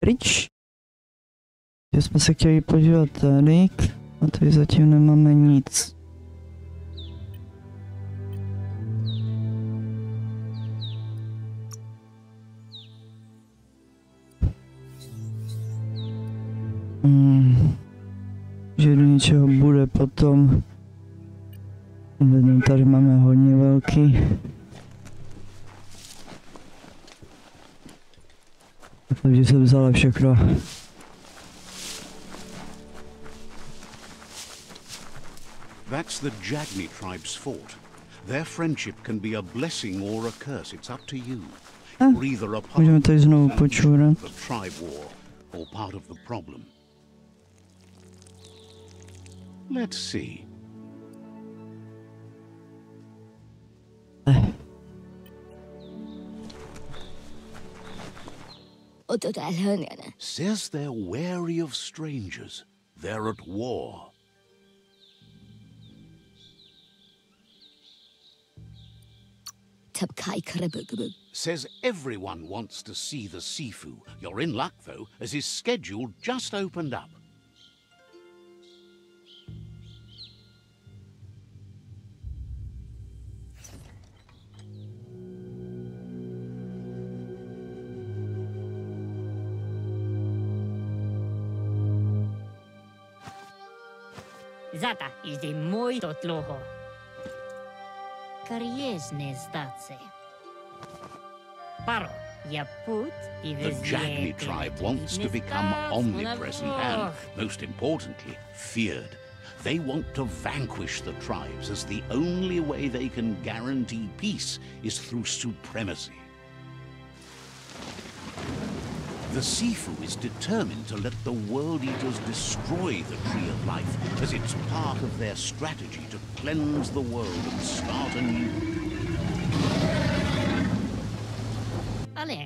pryč. Že jsme se chtěli podívat tady, a tady zatím nemáme nic. Že do něčeho bude potom. Tady máme hodně velký. Takže jsem vzala všechno. That's the Jagni tribe's fort. Their friendship can be a blessing or a curse. It's up to you. You're either a part Můžeme tady znovu of počůrat. the tribe war or part of the problem. Let's see. Says they're wary of strangers. They're at war. Says everyone wants to see the Sifu. You're in luck, though, as his schedule just opened up. Zata jde muito dlouho. Kariezne zdace. Paro, ja put i The Jagni tribe wants to become omnipresent and, most importantly, feared. They want to vanquish the tribes, as the only way they can guarantee peace is through supremacy. The Sifu is determined to let the World Eaters destroy the Tree of Life, as it's part of their strategy to cleanse the world and start anew.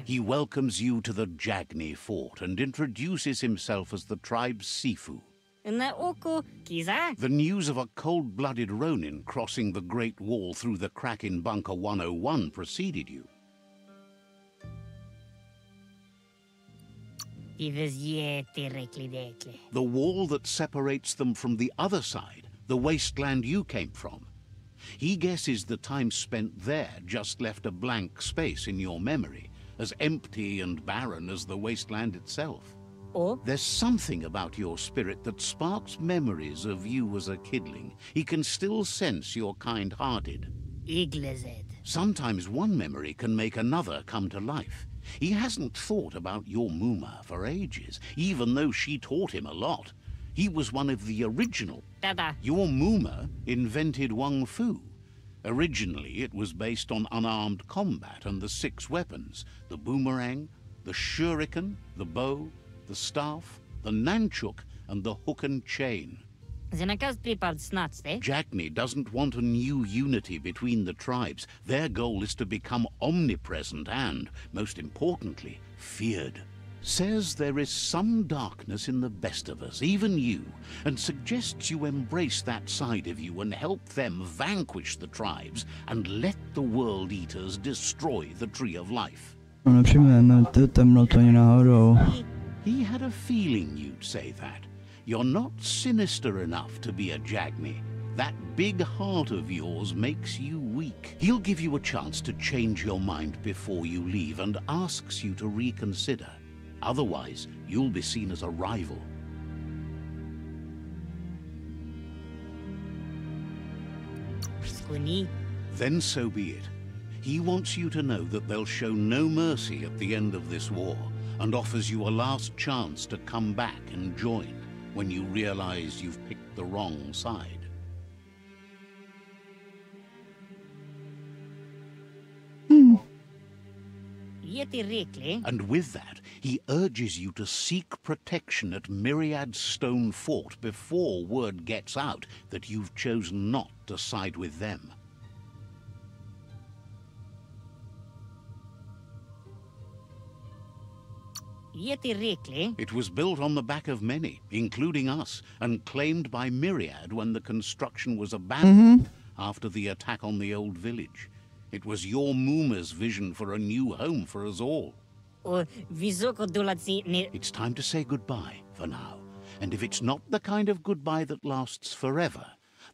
He welcomes you to the Jagni fort and introduces himself as the tribe's Sifu. The news of a cold-blooded Ronin crossing the Great Wall through the crack in Bunker 101 preceded you. The wall that separates them from the other side, the wasteland you came from. He guesses the time spent there just left a blank space in your memory, as empty and barren as the wasteland itself. There's something about your spirit that sparks memories of you as a kidling. He can still sense you're kind-hearted. Sometimes one memory can make another come to life. He hasn't thought about your Muma for ages, even though she taught him a lot. He was one of the original. Your Muma invented Wung Fu. Originally, it was based on unarmed combat and the 6 weapons: the boomerang, the shuriken, the bow, the staff, the nunchuk, and the hook and chain. Jagni doesn't want a new unity between the tribes. Their goal is to become omnipresent and, most importantly, feared. Says there is some darkness in the best of us, even you, and suggests you embrace that side of you and help them vanquish the tribes and let the World Eaters destroy the Tree of Life. He had a feeling you'd say that. You're not sinister enough to be a Jagni. That big heart of yours makes you weak. He'll give you a chance to change your mind before you leave and asks you to reconsider. Otherwise, you'll be seen as a rival. Then so be it. He wants you to know that they'll show no mercy at the end of this war and offers you a last chance to come back and join when you realize you've picked the wrong side. And with that, he urges you to seek protection at Myriad's stone fort before word gets out that you've chosen not to side with them. It was built on the back of many, including us, and claimed by Myriad when the construction was abandoned after the attack on the old village. It was your Muma's vision for a new home for us all. It's time to say goodbye for now. And if it's not the kind of goodbye that lasts forever,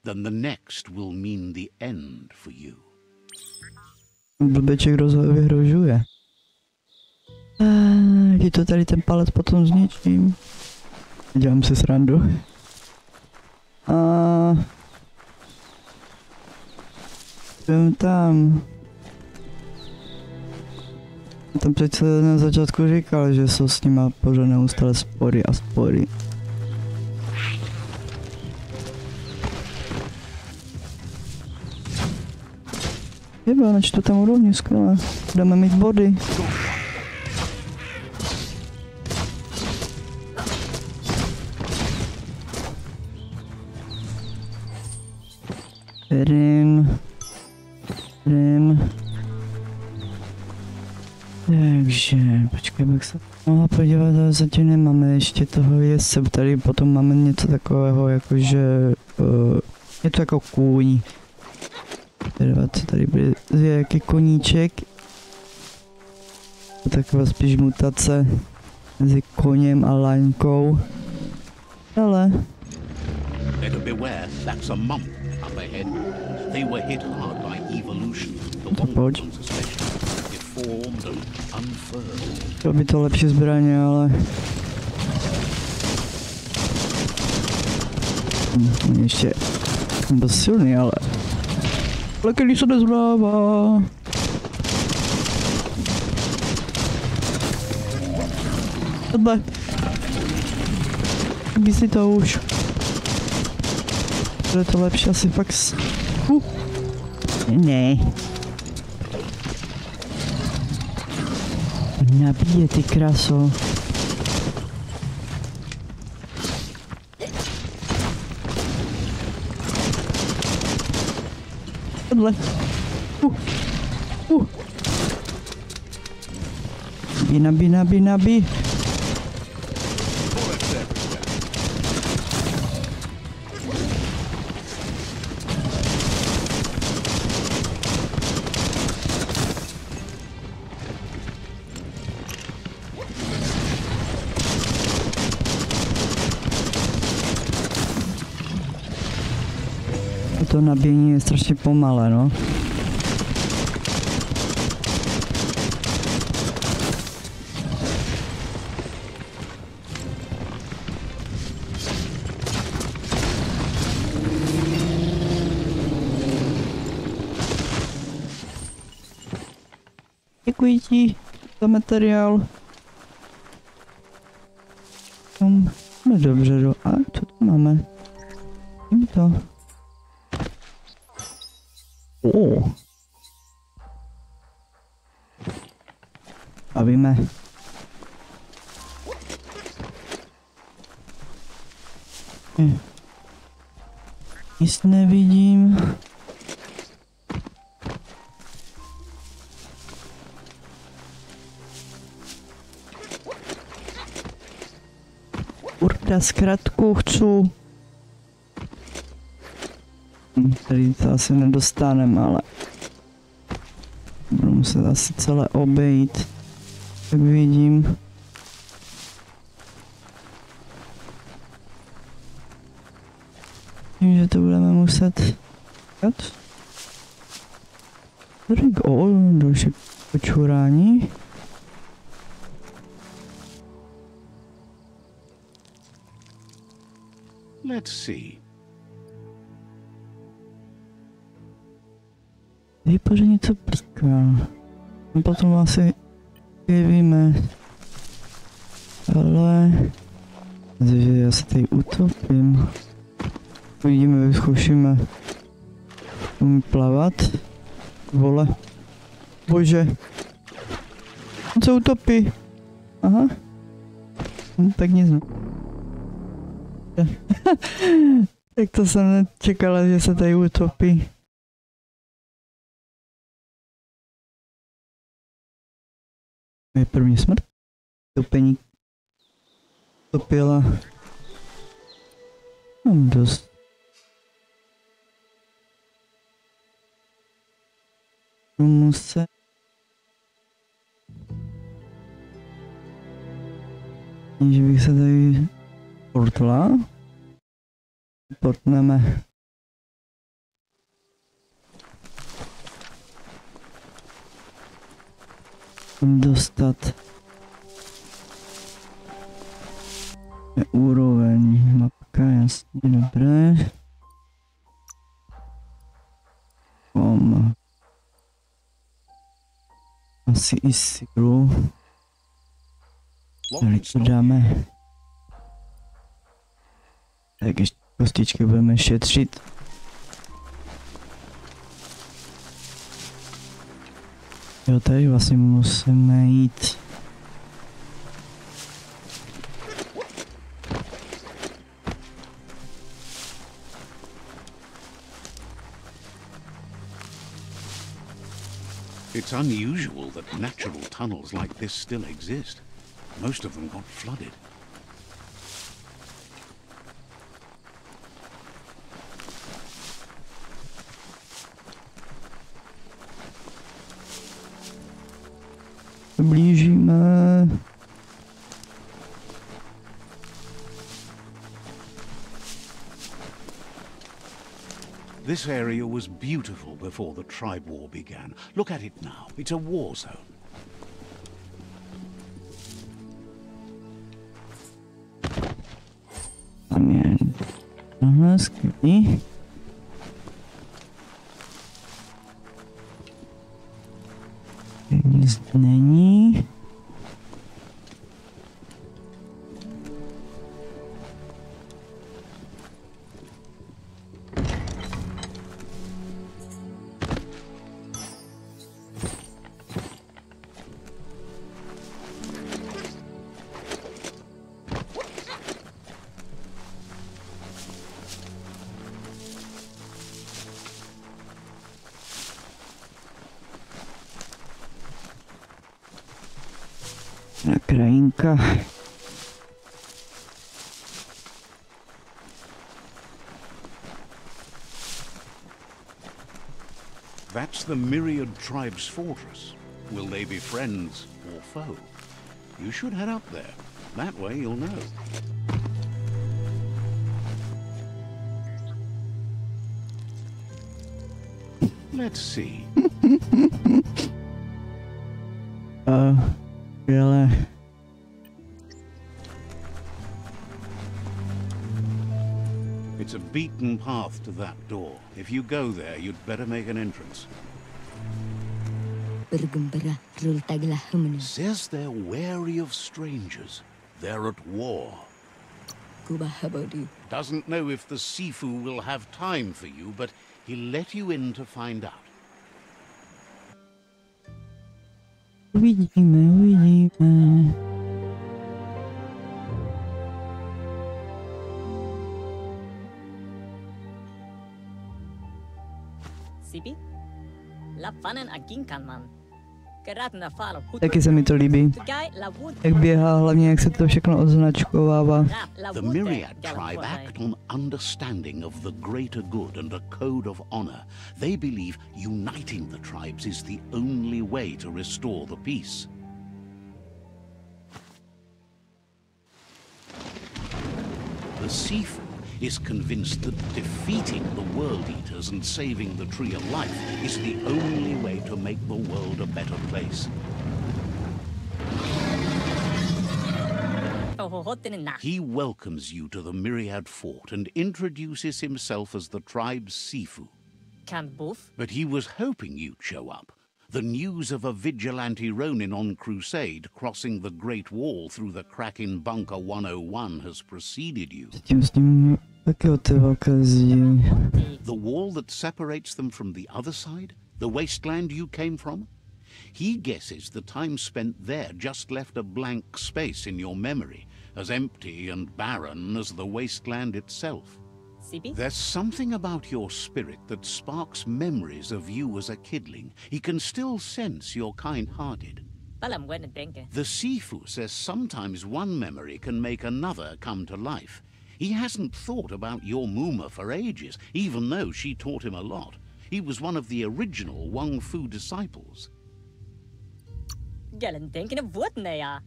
then the next will mean the end for you. Blbeček vyhrožuje. Ti to tady ten palec potom zničím. Dělám si srandu. Jdem tam. Tam přece na začátku říkal, že jsou s nima pořád neustále spory a spory. Jeba, na čtvrtém úrovni, skvěle. Budeme mít body. Rin. Takže, počkej, jak se mohla podívat, ale zatím nemáme ještě toho jezdce, tady potom máme něco takového, jakože, něco jako kůň. Co tady bude jaký koníček. Taková spíš mutace mezi koněm a laňkou. Ale... Better beware, that's a mump up ahead. They were hit hard by evolution. The ones especially deformed and unfurled. To by to lepší zbraně, ale... Ještě... Byl silný, ale... Ale když se nezvlává. Vedle. By si to už. Bude to lepší asi fakt s... Ne. Nabíje ty kraso. Vedle. Nabí. To nabíjení je strašně pomalé, no. Děkuji ti za materiál. No dobře, a co tu máme? To. A víme. Nic nevidím. Kurda, zkratku chci. Tady to asi nedostaneme, ale budu muset asi celé obejít, tak vidím. Vím, že to budeme muset dělat. Další počurání. Let's see. Vypadá něco blíká. Potom asi jevíme. Ale... že já se tady utopím. Uvidíme, vyzkoušíme. Umí plavat. Vole. Bože. On se utopí. Aha. Tak nic. Tak to jsem nečekala, že se tady utopí. Je první smrt. Topení. Topila. Mám dost. Že bych se tady portla. Portneme. Dostat úroveň mapka, jasně, dobré. Asi i sílu. Tady to dáme. Tak ještě kostičky budeme šetřit. Jo, tady vlastně musíme jít. It's unusual that natural tunnels like this still exist. Most of them got flooded. Blížíme. This area was beautiful before the tribe war began. Look at it now. It's a war zone. Tam je. Aha, skvělý. Nic není. Krajinka. That's the myriad tribe's fortress. Will they be friends or foe? You should head up there. That way you'll know. Let's see. Really? It's a beaten path to that door. If you go there, you'd better make an entrance. Says they're wary of strangers. They're at war. Doesn't know if the Sifu will have time for you, but he'll let you in to find out. Uvidíme, uvidíme. Sipi? La fanen agin kan man. Taky se mi to líbí. Jak běhá, hlavně jak se to všechno označkovává. The myriad tribe act on understanding of the greater good and a code of honor. They believe uniting the tribes is the only way to restore the peace. The Sifu is convinced that defeating the World Eaters and saving the Tree of Life is the only way to make the world a better place. He welcomes you to the Myriad Fort and introduces himself as the tribe's Sifu. But he was hoping you'd show up. The news of a vigilante Ronin on crusade crossing the Great Wall through the crack in Bunker 101 has preceded you. The wall that separates them from the other side? The wasteland you came from? He guesses the time spent there just left a blank space in your memory, as empty and barren as the wasteland itself. There's something about your spirit that sparks memories of you as a kidling. He can still sense you're kind-hearted. The Sifu says sometimes one memory can make another come to life. He hasn't thought about your Muma for ages, even though she taught him a lot. He was one of the original Wang Fu disciples.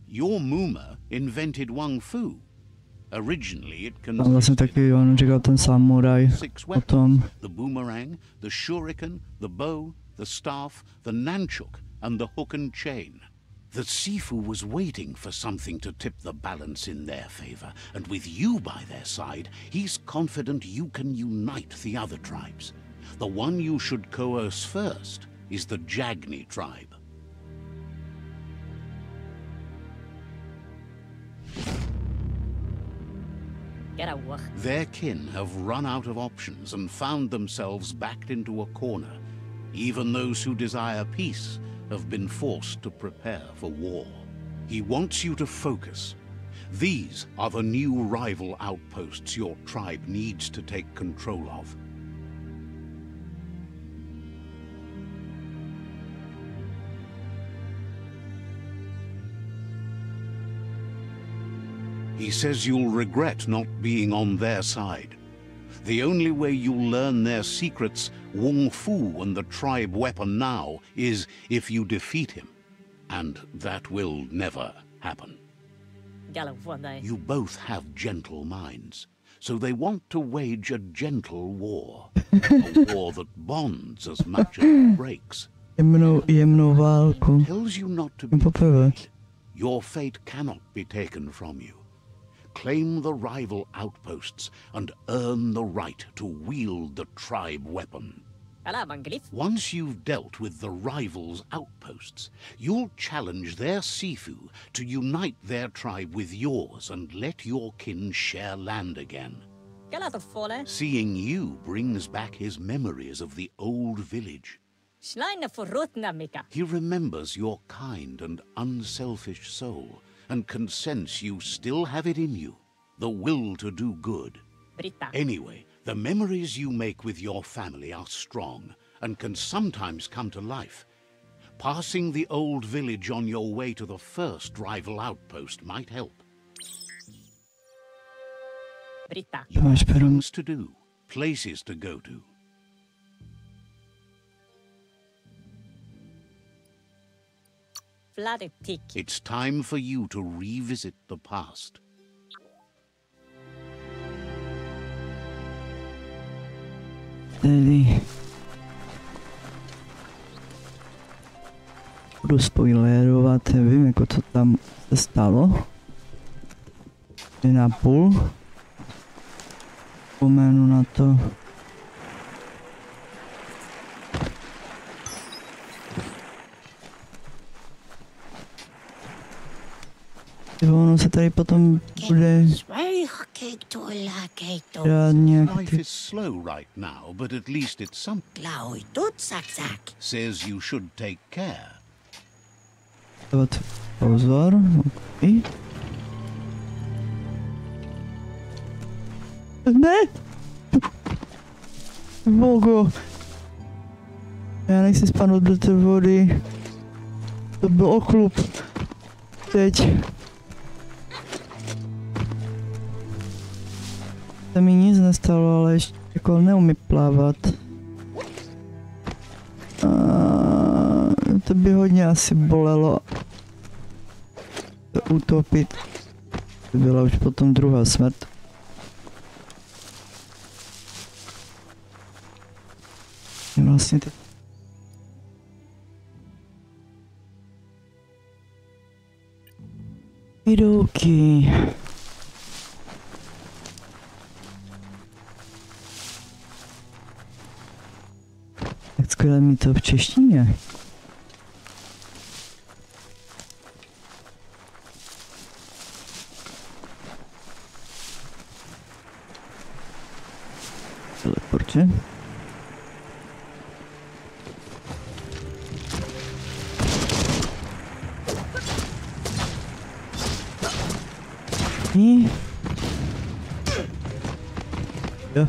Your Muma invented Wang Fu. Originally it Tam vlastně consisted taky on říkal ten samuraj six o tom. weapons: the boomerang, the shuriken, the bow, the staff, the nunchuk, and the hook and chain. The Sifu was waiting for something to tip the balance in their favor, and with you by their side, he's confident you can unite the other tribes. The one you should coerce first is the Jagni tribe. Their kin have run out of options and found themselves backed into a corner. Even those who desire peace have been forced to prepare for war. He wants you to focus. These are the new rival outposts your tribe needs to take control of. He says you'll regret not being on their side. The only way you'll learn their secrets, Wung Fu and the tribe weapon now, is if you defeat him. And that will never happen. You both have gentle minds, so they want to wage a gentle war. A war that bonds as much as it breaks. Jemnou válku. Tells you not to be Poprvé. afraid. Your fate cannot be taken from you. Claim the rival outposts and earn the right to wield the tribe weapon. Once you've dealt with the rivals' outposts, you'll challenge their Sifu to unite their tribe with yours and let your kin share land again. Seeing you brings back his memories of the old village. He remembers your kind and unselfish soul, and can sense you still have it in you, the will to do good. Anyway, the memories you make with your family are strong and can sometimes come to life. Passing the old village on your way to the first rival outpost might help. You have things to do, places to go to. It's time for you to revisit the past. Celý. Budu spoilerovat, nevím, jako co tam se stalo. 1,5. Vzpomenu na to. Ono se tady potom bude dělat nějaký Life is slow right now, but at least it's something. Says you should take care. dávat pozor. Okay. Ne! Bogo! Já nechci spadnout do té vody. To byl oklup. Teď. Se mi nic nestalo, ale ještě jako neumí plavat. To by hodně asi bolelo. To utopit. To byla už potom druhá smrt. Vlastně ty... Vidouky. Tak skvěle mi to v češtině. Teleportě. Jo.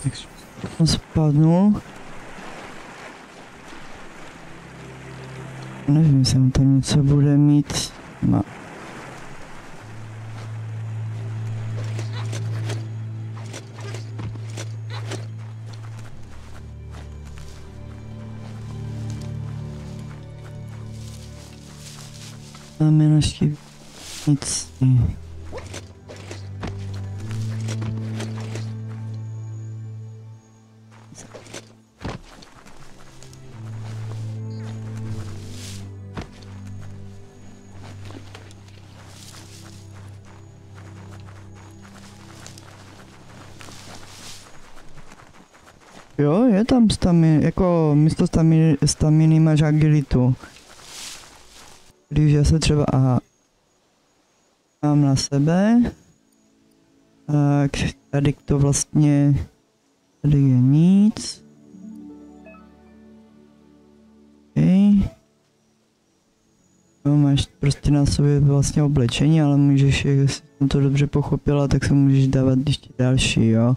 Tak on spadnul. Nevím, jestli on tam něco bude mít. Má. Máme naštívit nic. Jo, je tam stamina, jako místo staminy máš agilitu. Když já se třeba, mám na sebe, tak tady to vlastně, tady je nic. Okay. No, máš prostě na sobě vlastně oblečení, ale můžeš, jestli jsem to dobře pochopila, tak se můžeš dávat ještě další, jo.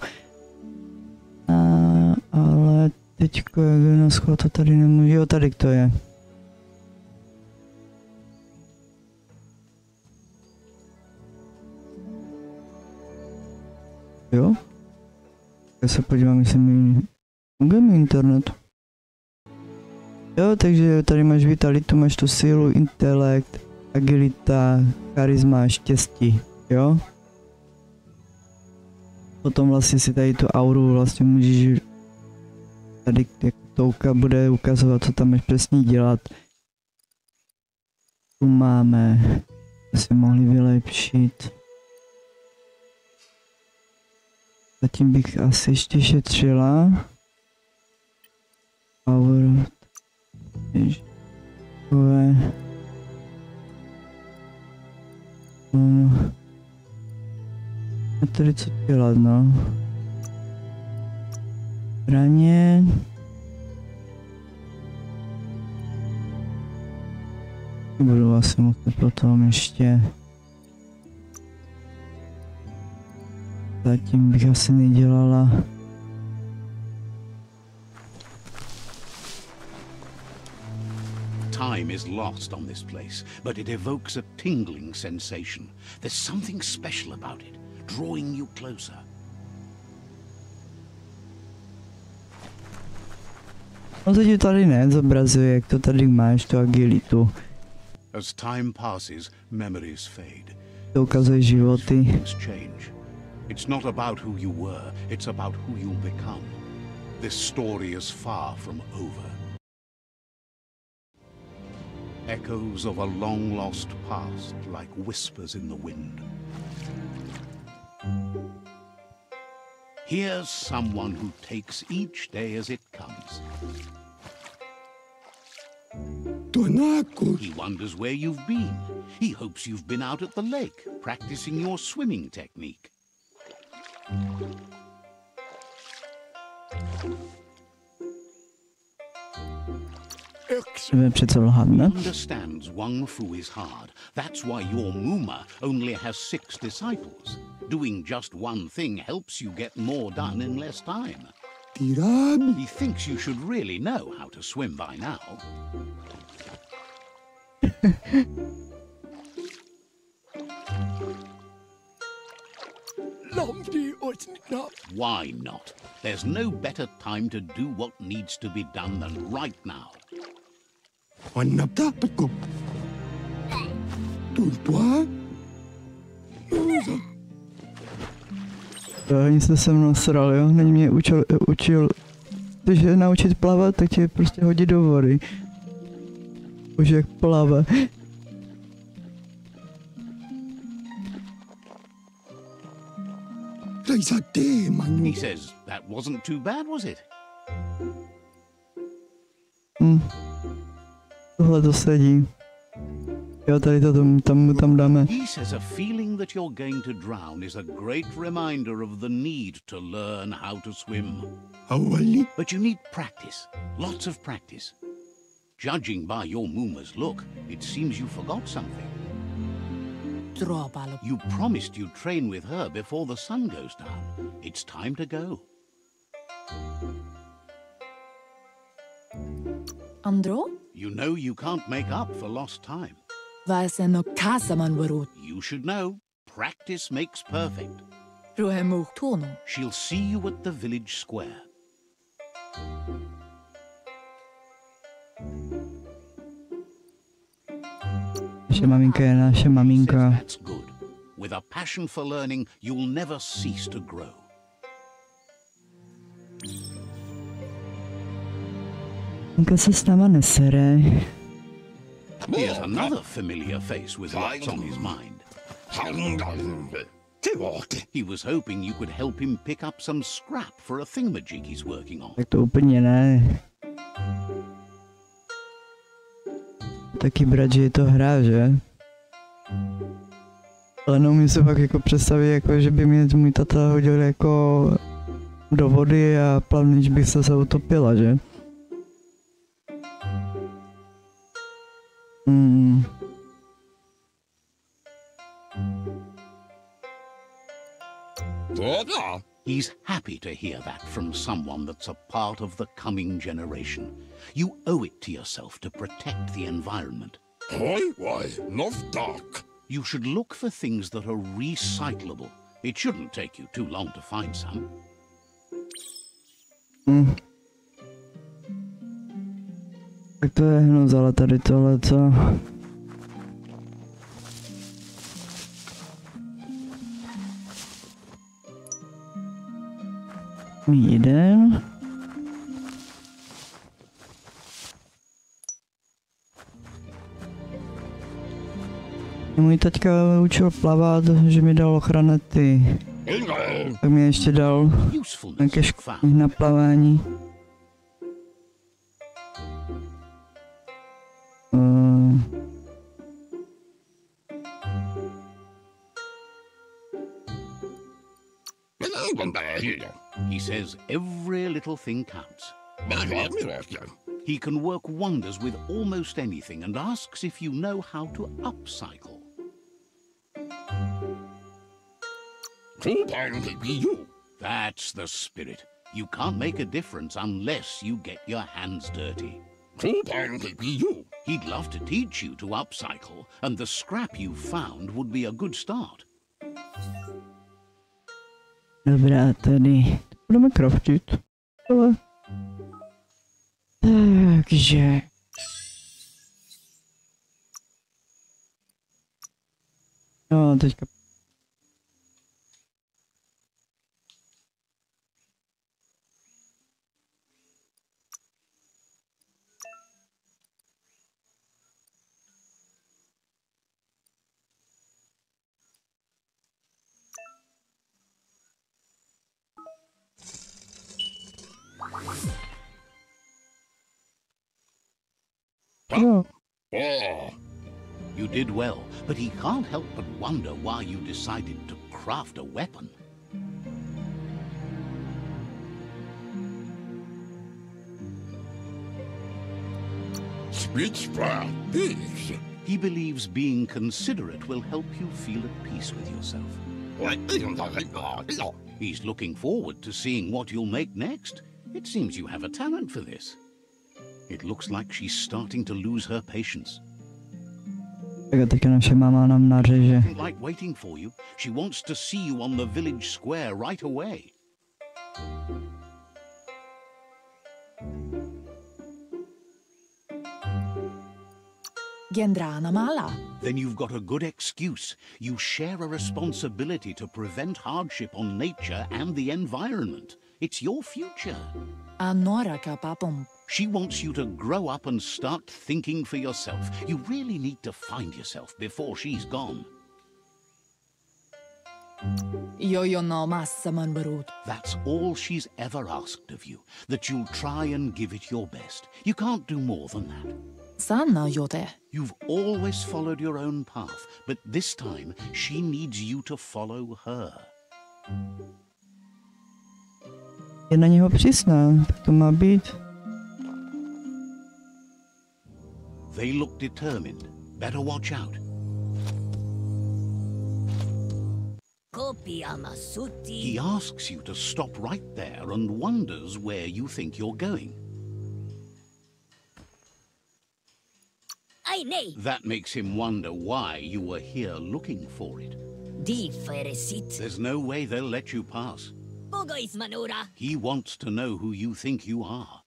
Ale teďko, jak je na schod, to tady nemůžu, jo, tady to je. Jo? Já se podívám, jestli mi funguje mi internet. Jo, takže tady máš vitalitu, máš tu sílu, intelekt, agilita, charisma, štěstí, jo? Potom vlastně si tady tu auru vlastně můžeš, tady jak touka bude ukazovat, co tam máš přesně dělat. Tu máme, to si mohli vylepšit. Zatím bych asi ještě šetřila. Power. Takové. A tady co dělat, no. Zbraně. Budu asi muset potom ještě. Zatím bych asi nedělala. Time is lost on this place, but it evokes a tingling sensation. There's something special about it, drawing you closer. No to ti tady nezobrazuje, jak to tady máš, tu agilitu. As time passes, memories fade. To ukazuje životy. Things change. It's not about who you were, it's about who you'll become. This story is far from over. Echoes of a long-lost past, like whispers in the wind. Here's someone who takes each day as it comes. He wonders where you've been. He hopes you've been out at the lake, practicing your swimming technique. Přece lhat, ne? Understands Wang Fu is hard. That's why your Muma only has 6 disciples. Doing just one thing helps you get more done in less time. He thinks you should really know how to swim by now. Why not? There's no better time to do what needs to be done than right now. Oni se se mnou sral, jo? Není mě učil, když je naučit plavat, tak tě prostě hodí do vody. Už jak plave. He says that wasn't too bad, was it? Tohle to sedí. Jo, tady to tam dáme. He says a feeling that you're going to drown is a great reminder of the need to learn how to swim. But you need practice, lots of practice. Judging by your Muma's look, it seems you forgot something. You promised you'd train with her before the sun goes down. It's time to go. Andro? You know you can't make up for lost time. You should know, practice makes perfect. She'll see you at the village square. Naše maminka je naše maminka. That's good. With a passion for learning, you'll never cease to grow. Maminka se s náma nesere. Here's another familiar face with lots on his mind. He was hoping you could help him pick up some scrap for a thingamajig he's working on. Tak to úplně ne. Taky brát, že je to hra, že? Ale neumím se fakt jako představit, jako, že by mě můj tata hodil jako do vody a plavnič bych se utopila, že? He's happy to hear that from someone that's a part of the coming generation. You owe it to yourself to protect the environment. Why, not dark. You should look for things that are recyclable. It shouldn't take you too long to find some. Tak to je hnuzala tady tohle, co? Jdem. Můj taťka učil plavat, že mi dal ochranety. Tak mi ještě dal nějaké školení na plavání. He says every little thing counts. He can work wonders with almost anything and asks if you know how to upcycle. That's the spirit. You can't make a difference unless you get your hands dirty. He'd love to teach you to upcycle, and the scrap you found would be a good start. Dobrá, tady budeme craftit. Ale... Takže... No, teďka... Oh. You did well, but he can't help but wonder why you decided to craft a weapon. He believes being considerate will help you feel at peace with yourself. He's looking forward to seeing what you'll make next. It seems you have a talent for this. It looks like she's starting to lose her patience. Tak teďka naše máma nám nařeže. Like waiting for you. She wants to see you on the village square right away. Gendrána mala. Then you've got a good excuse. You share a responsibility to prevent hardship on nature and the environment. It's your future. A nora kapapom. She wants you to grow up and start thinking for yourself. You really need to find yourself before she's gone. Yo no massa man barut. That's all she's ever asked of you, that you'll try and give it your best. You can't do more than that. Sanna jote. You've always followed your own path, but this time she needs you to follow her. Je na něho přísná, tak to má být. They look determined. Better watch out. He asks you to stop right there and wonders where you think you're going. That makes him wonder why you were here looking for it. There's no way they'll let you pass. He wants to know who you think you are.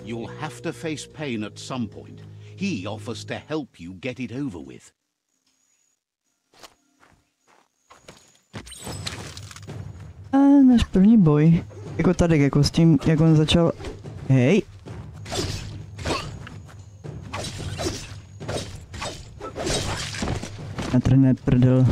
You'll have to face pain at some point. He offers to help you get it over with. A náš první boj. Jako tady, jako s tím, jak on začal... Hej! Natrhne prdel.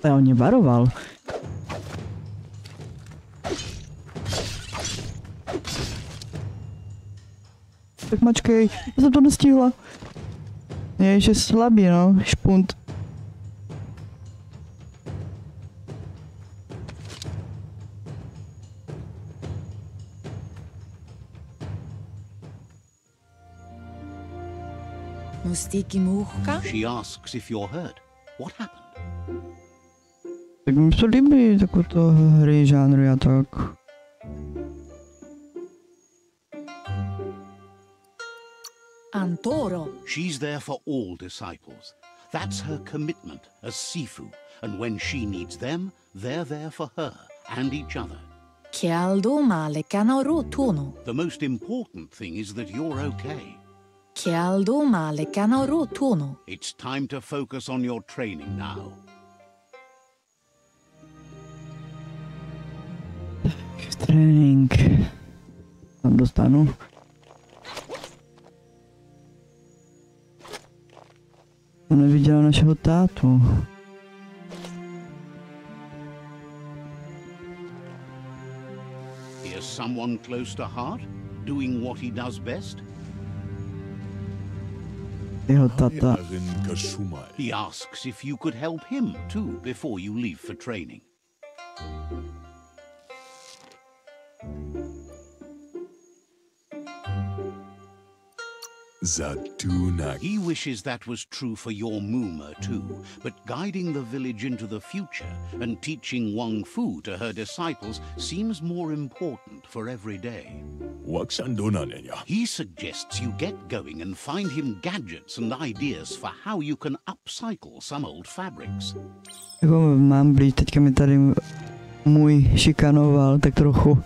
Ale on mě varoval. Tak mačkej, já jsem to nestihla. Je ještě slabý, no, špunt. Mustíky muhka? She asks if you're hurt. What happened? Tak mi se líbí takovéto hry, žánry a tak. Antoro. She's there for all disciples. That's her commitment as Sifu, and when she needs them, they're there for her and each other. Kialdo male canoro tuno. The most important thing is that you're okay. Kialdo male canoro tuno. It's time to focus on your training now. Trénink. Tam dostanu. To neviděla našeho tátu. Here's someone close to heart, doing what he does best. Jeho tata. He asks if you could help him too before you leave for training. He wishes that was true for your Muma too, but guiding the village into the future and teaching Wang Fu to her disciples seems more important for every day. He suggests you get going and find him gadgets and ideas for how you can upcycle some old fabrics. Jako mám blíž, teďka mi tady můj šikanoval tak trochu.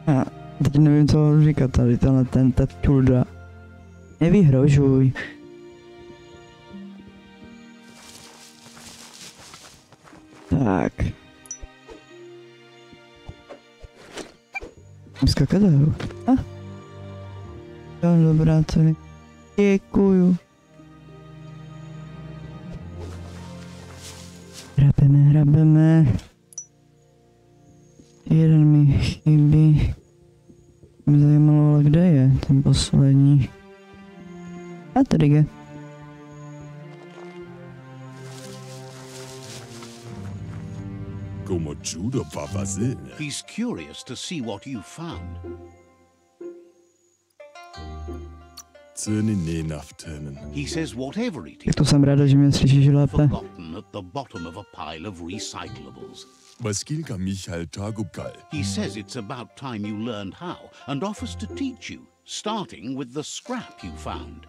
A teď nevím, co říkat tady, ta čulda. Nevyhrožuj. Tak. Skakat nahoru. Dobrá, co je. Děkuju. Hrabeme. Jeden mi chybí. Mě zajímalo, ale kde je ten poslední. A tady je. He's curious to see what you found. He says whatever it is, To jsem ráda, že mě slyšíš lépe. forgotten at the bottom of a pile of recyclables. He says it's about time you learned how and offers to teach you, starting with the scrap you found.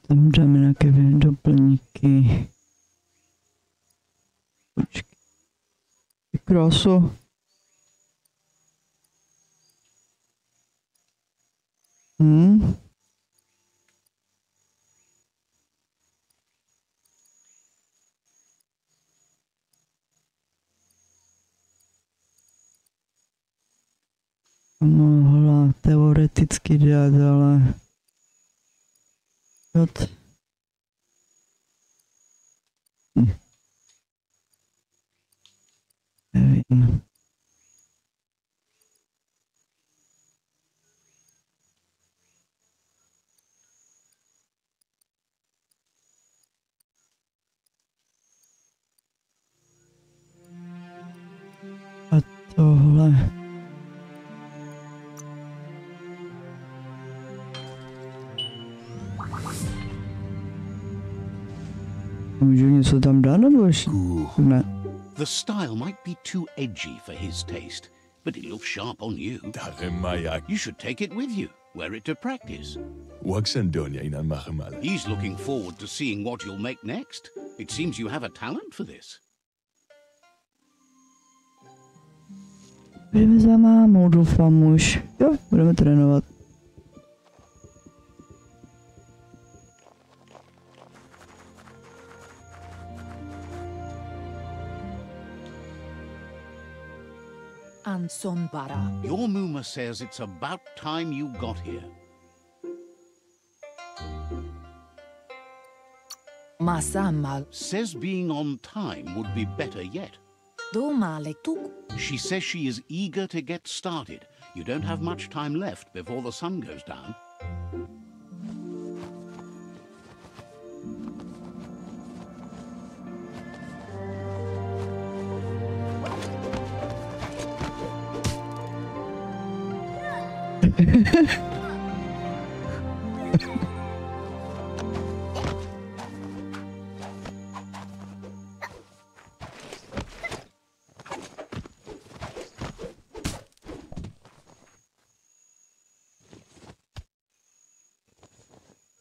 Tam dáme nějaké doplňky. Počkej. Krásu. Mohla teoreticky dát, ale... Nevím. A tohle. Můžu něco něco tam dá, nebo ještě? Ne. The style might be too edgy for his taste, but it looks sharp on you. You should take it with you. Wear it to practice. He's looking forward to seeing what you'll make next. It seems you have a talent for this. Jdeme za mámou, doufám už. Jo, budeme trénovat. Anson bara. Your Muma says it's about time you got here. Masammal. Says being on time would be better yet. Domale tuk. She says she is eager to get started. You don't have much time left before the sun goes down.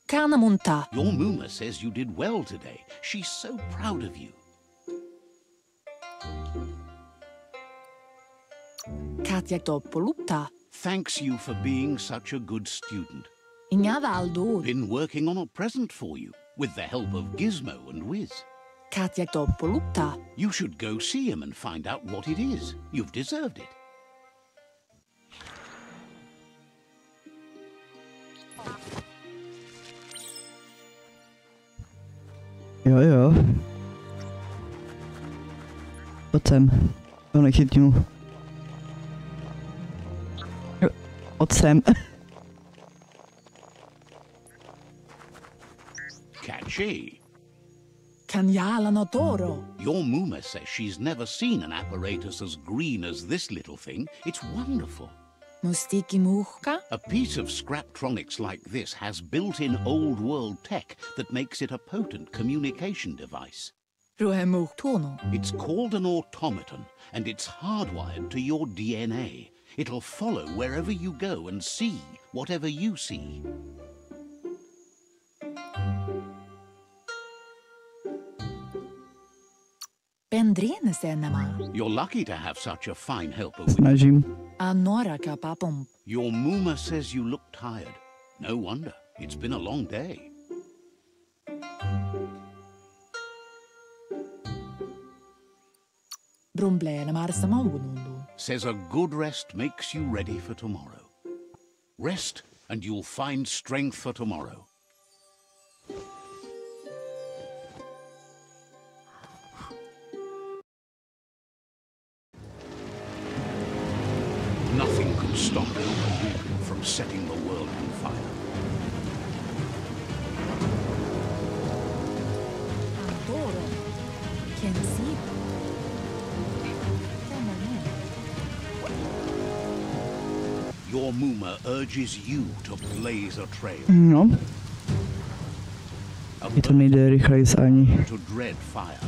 Kanamунta. Your Muma says you did well today. She's so proud of you. Katjaktopolutta. Thanks you for being such a good student. Ingavaldur. Been working on a present for you, with the help of Gizmo and Wiz. Katjaktopolutta. You should go see him and find out what it is. You've deserved it. Jo. Pojď sem. To nechytnu. Pojď sem. Catchy. Kanjalanotoro. Your Muma says she's never seen an apparatus as green as this little thing. It's wonderful. Mustiki muhka. A piece of Scraptronics like this has built-in old-world tech that makes it a potent communication device. Ruhemuhtono. It's called an automaton, and it's hardwired to your DNA. It'll follow wherever you go and see whatever you see. You're lucky to have such a fine helper with you. Snažím. Anoraka papum. Your Muma says you look tired. No wonder. It's been a long day. Says a good rest makes you ready for tomorrow. Rest and you'll find strength for tomorrow. Nothing could stop Duben from setting the world on fire. Your Muma urges you to blaze a trail. No. Je to nejde rychleji ani. To dread fire.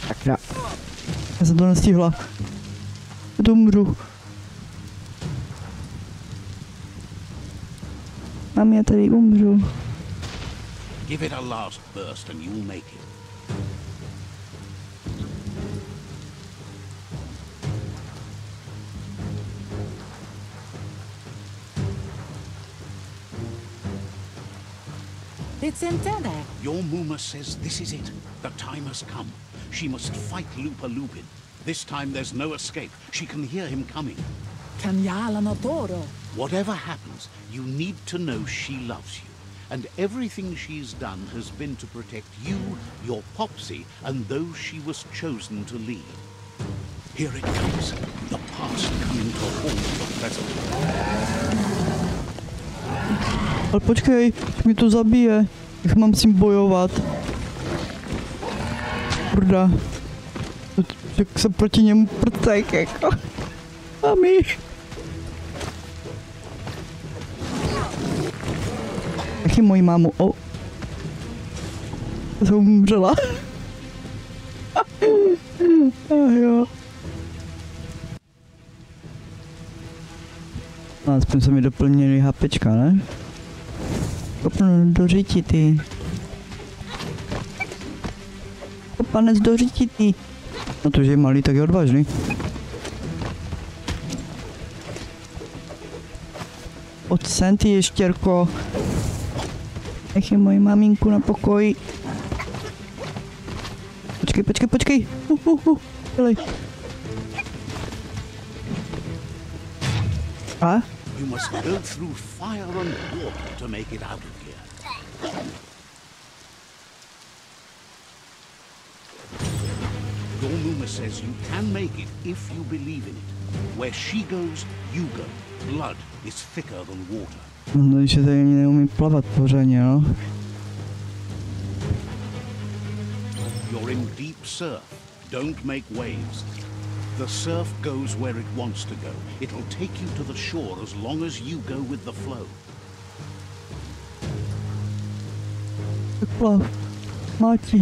Sakra. Já jsem to nestihla. Já to umřu. Mám já tady umřu. Give it a last burst and you'll make it. Your Muma says this is it. The time has come. She must fight Lupin. This time there's no escape. She can hear him coming. Whatever happens, you need to know she loves you. And everything she's done has been to protect you, your Popsy, and those she was chosen to lead. Here it comes. The past coming to haunt the present. Ale počkej, mě to zabije. Jak mám s tím bojovat? Kurda. Jak se proti němu prtek, jako. Mami. Taky moji mámu. O. Jsem umřela. Jo. No, aspoň se mi doplnili HPčka, ne? Kopnu do řiti, ty. Kopanec do řiti, ty. No to, že je malý, tak je odvážný. Pojď sem, ty ještěrko. Nech je moji maminku na pokoji. Počkej. Dělej. A? You must go through fire and water to make it out of here. Your Muma says you can make it if you believe in it. Where she goes, you go. Blood is thicker than water. No, že tady ani neumí plavat pořádně, no. You're in deep surf. Don't make waves. The surf goes where it wants to go. It'll take you to the shore as long as you go with the flow. Plav. Máte.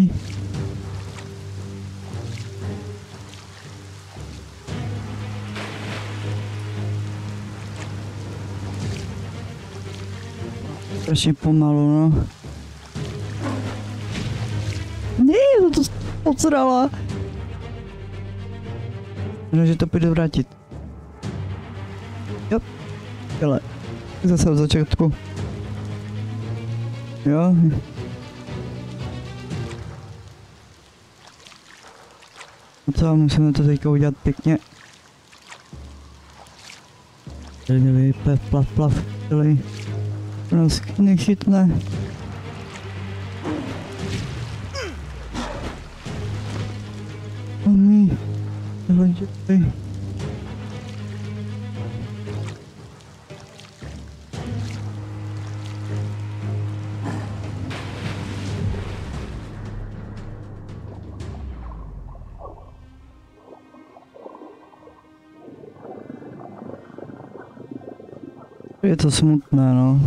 Strašně pomalu, no. Ne, to podsrala. No, že to půjde vrátit. Jo. Hele. Zase od začátku. Jo. No co, musíme to teďka udělat pěkně. Dělej, plav. Dělej. To nás nechytne. Mami. Dělej. Je to smutné, no.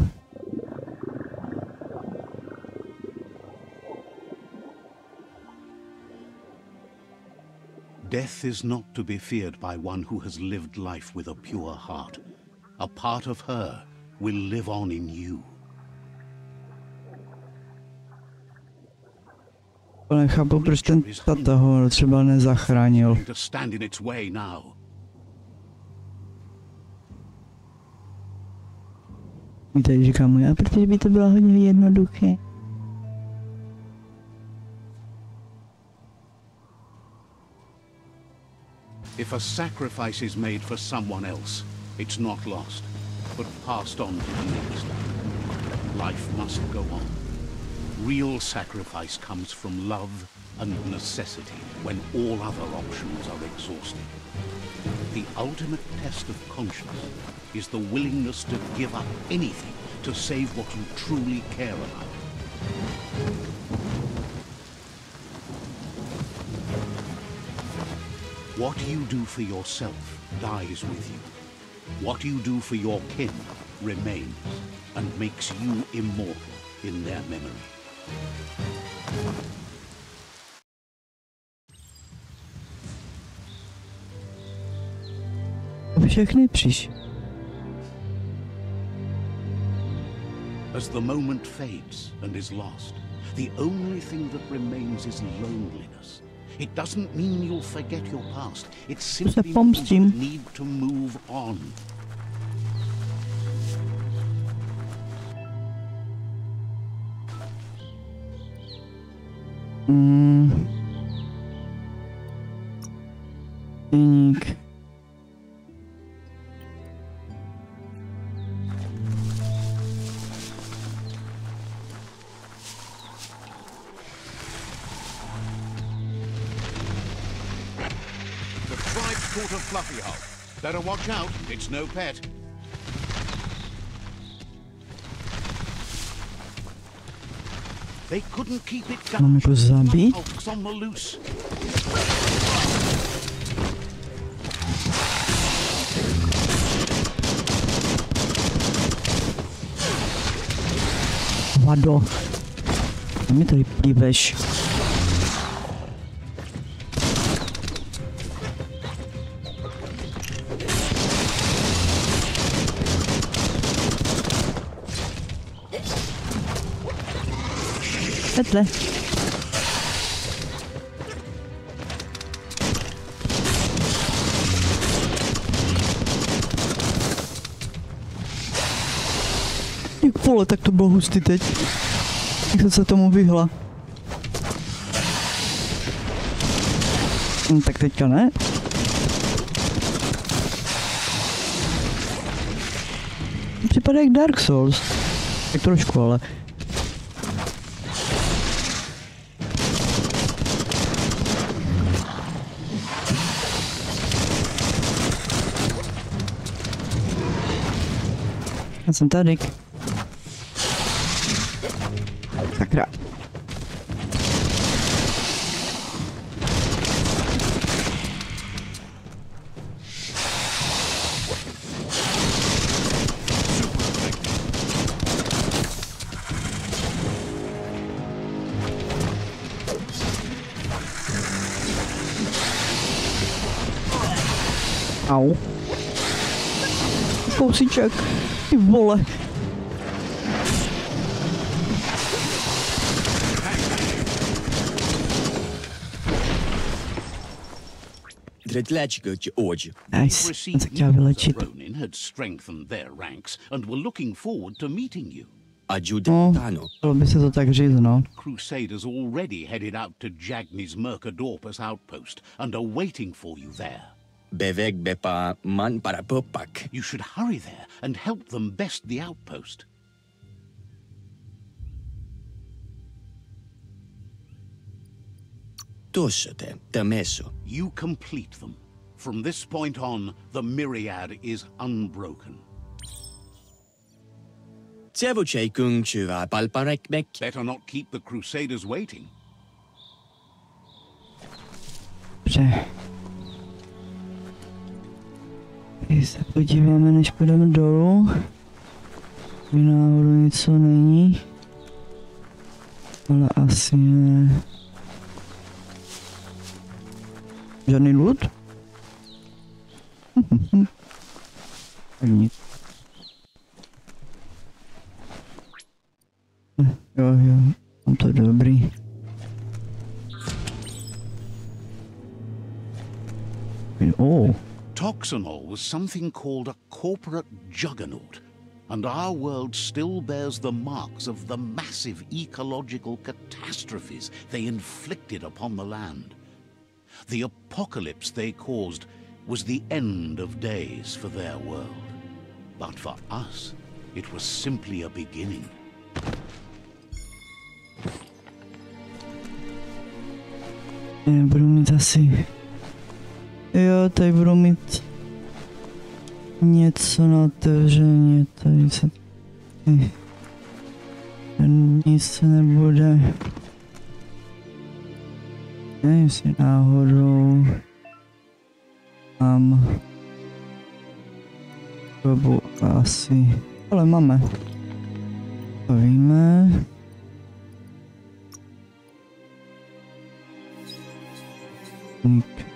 Death is not to be feared by one who has lived life with a pure heart. A part of her will live on in you. Nechápu, proč ten tata ho třeba nezachránil. To stand in its way now. Tady říkám, já, protože by to bylo hodně jednoduché. If a sacrifice is made for someone else, it's not lost, but passed on to the next. Life must go on. Real sacrifice comes from love and necessity when all other options are exhausted. The ultimate test of conscience is the willingness to give up anything to save what you truly care about. What you do for yourself dies with you. What you do for your kin remains and makes you immortal in their memory. Všechny přiš. As the moment fades and is lost, the only thing that remains is loneliness. It doesn't mean you'll forget your past. It simply means you need to move on. Deník. Caught a fluffy hole. Better watch out, it's no pet. They couldn't keep it down. Mám to zabít? On the loose. hovado. Co mi tady pliveš? Vedle. Vole, tak to bylo hustý teď. Jak jsem se tomu vyhla. Tak teďka ne. Připadá jak Dark Souls. Tak trošku, ale. Já jsem tady. Sakra. Au. Kousíček. Ty vole. Nice. Received news that Ronin had strengthened their ranks and were looking forward to meeting you. No, bylo by se to tak říct, no. Crusaders already headed out to Jagni's Mercadorpus outpost and are waiting for you there. You should hurry there and help them best the outpost. You complete them. From this point on, the myriad is unbroken. Better not keep the Crusaders waiting. Dobře. Když se podíváme, než půjdeme dolů. Tady náhodou něco není. Ale asi ne. Žádný loot? Tak nic. Jo, mám to dobrý. Oh. Toxanol was something called a corporate juggernaut, and our world still bears the marks of the massive ecological catastrophes they inflicted upon the land. The apocalypse they caused was the end of days for their world. But for us, it was simply a beginning. Budu mít asi... Jo, tady budu mít... něco na otevření, tady se... Nic se nebude... Nevím, jestli náhodou... Mám... dobu asi... Ale máme. To víme.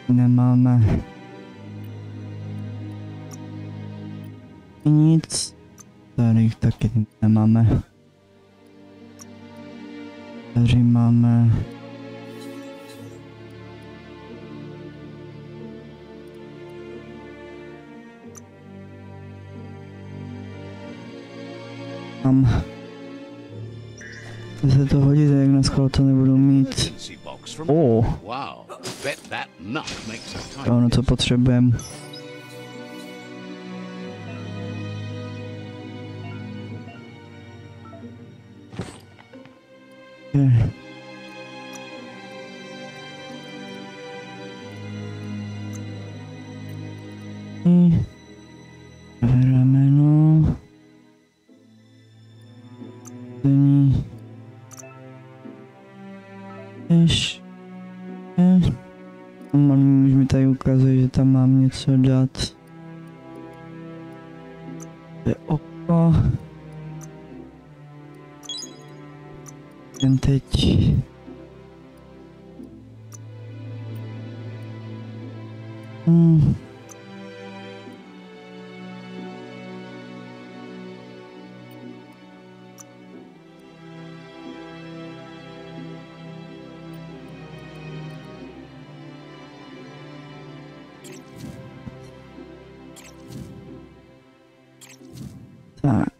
Nemáme nic, tady taky nemáme. Tady máme se to hodí, jak na schvál to nebudu mít. Jo, no co potřebujeme. Rameno. Už mi tady ukazuje, že tam mám něco dát. To je oko. Jen teď. Tak.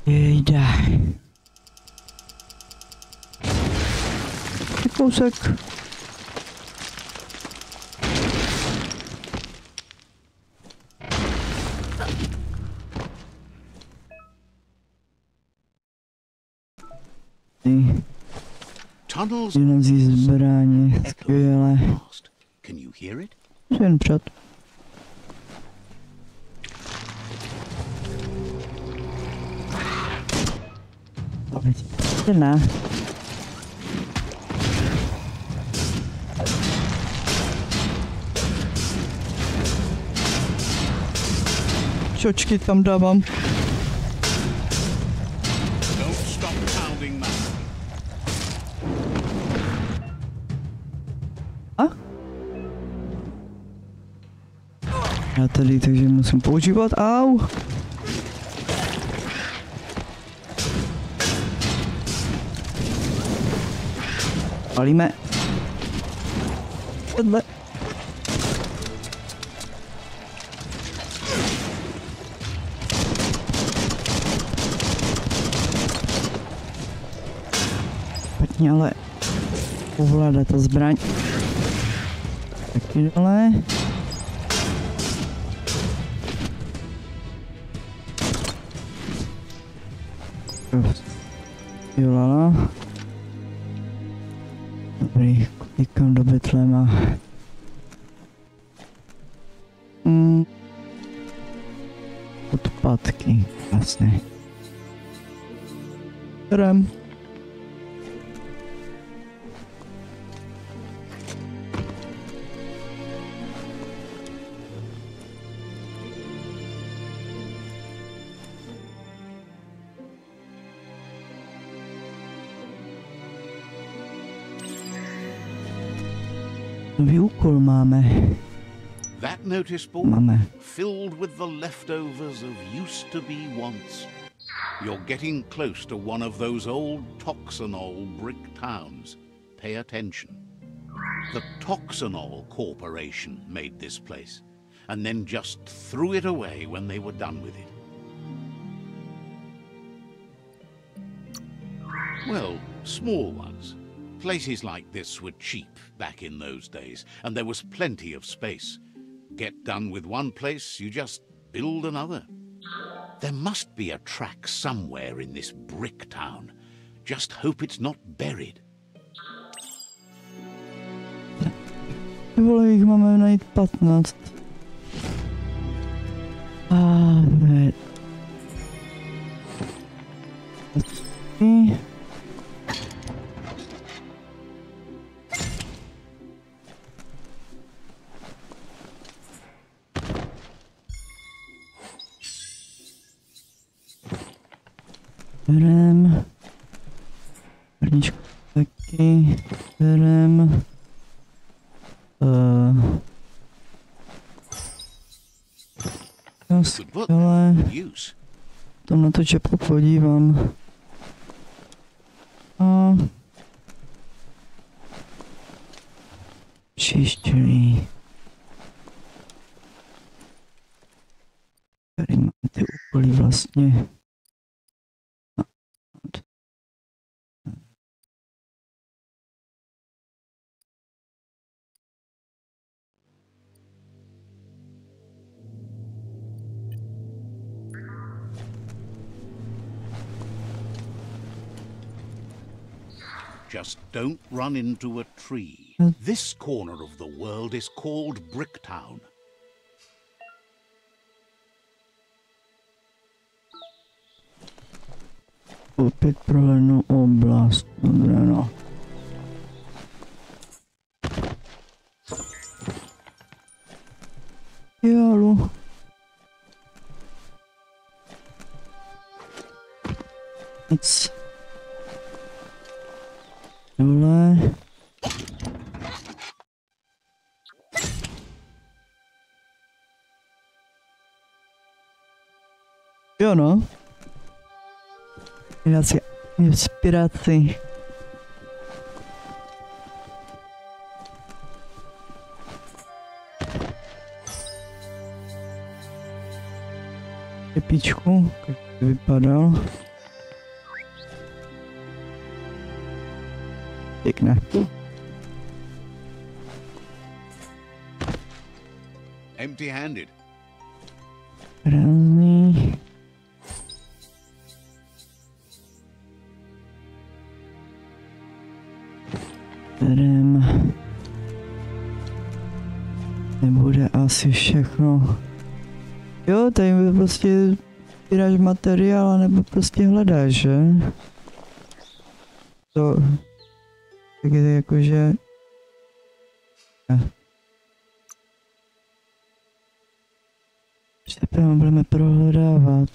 Jejda. Kousek. Tunnels Jinozí zbraně. Skvěle. fast. Can you hear it? Jen před. Ne. Čočky tam dávám. Don't stop pounding that. A? Já tady, takže musím používat. Au! Palíme. Vedle. Špatně, ale ovládá ta zbraň. Taky dole. Jolala. Dobrý, klikám do Betlema. Odpadky, jasně. Jdem. Nový úkol máme. That notice board Máme. filled with the leftovers of used to be wants. You're getting close to one of those old Toxanol brick towns. Pay attention. The Toxanol Corporation made this place and then just threw it away when they were done with it. Well, small ones. Places like this were cheap back in those days, and there was plenty of space. Get done with one place, you just build another. There must be a track somewhere in this brick town. Just hope it's not buried. Ty vole, jich máme najít 15. Ne. Berem. Brničku taky. Berem. Skvěle. Tam na to čepku podívám. A čištěný. Tady máme ty úkoly vlastně. Just don't run into a tree. This corner of the world is called Bricktown. Opět prohlédnu oblast. Dobré, no. Jalo. Nic. Dole. Jo no. Já si inspiraci. Tepičku, jak to vypadal. Pěkné. Empty-handed. Krásný. Berem. Nebude asi všechno. Jo, tady prostě sbíráš materiál, nebo prostě hledáš, že? To... Tak je to jakože... Teprve budeme prohledávat.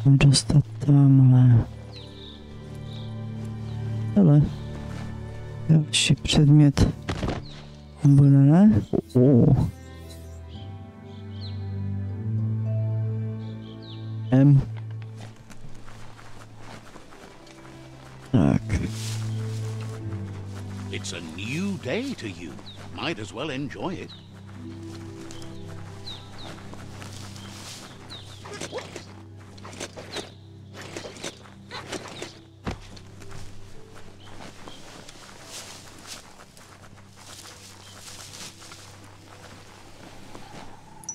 Dostat tamhle. Hele. Další předmět. Bude, ne? Tak. It's a new day to you. Might as well enjoy it.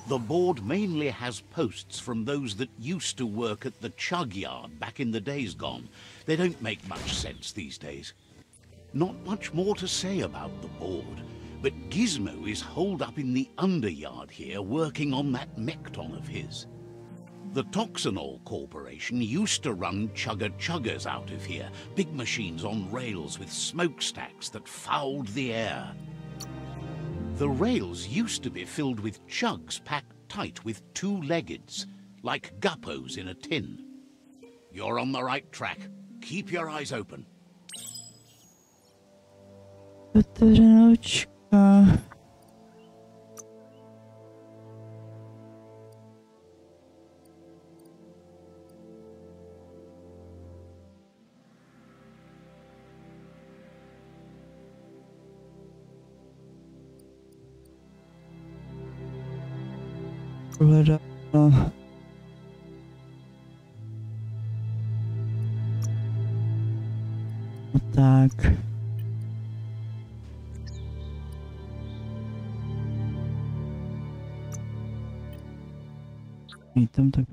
The board mainly has posts from those that used to work at the chug yard back in the days gone. They don't make much sense these days. Not much more to say about the board, but Gizmo is holed up in the underyard here working on that Mekton of his. The Toxanol Corporation used to run chugger-chuggers out of here, big machines on rails with smokestacks that fouled the air. The rails used to be filled with chugs packed tight with two-leggeds, like guppos in a tin. You're on the right track. Keep your eyes open. Tak. Tam tak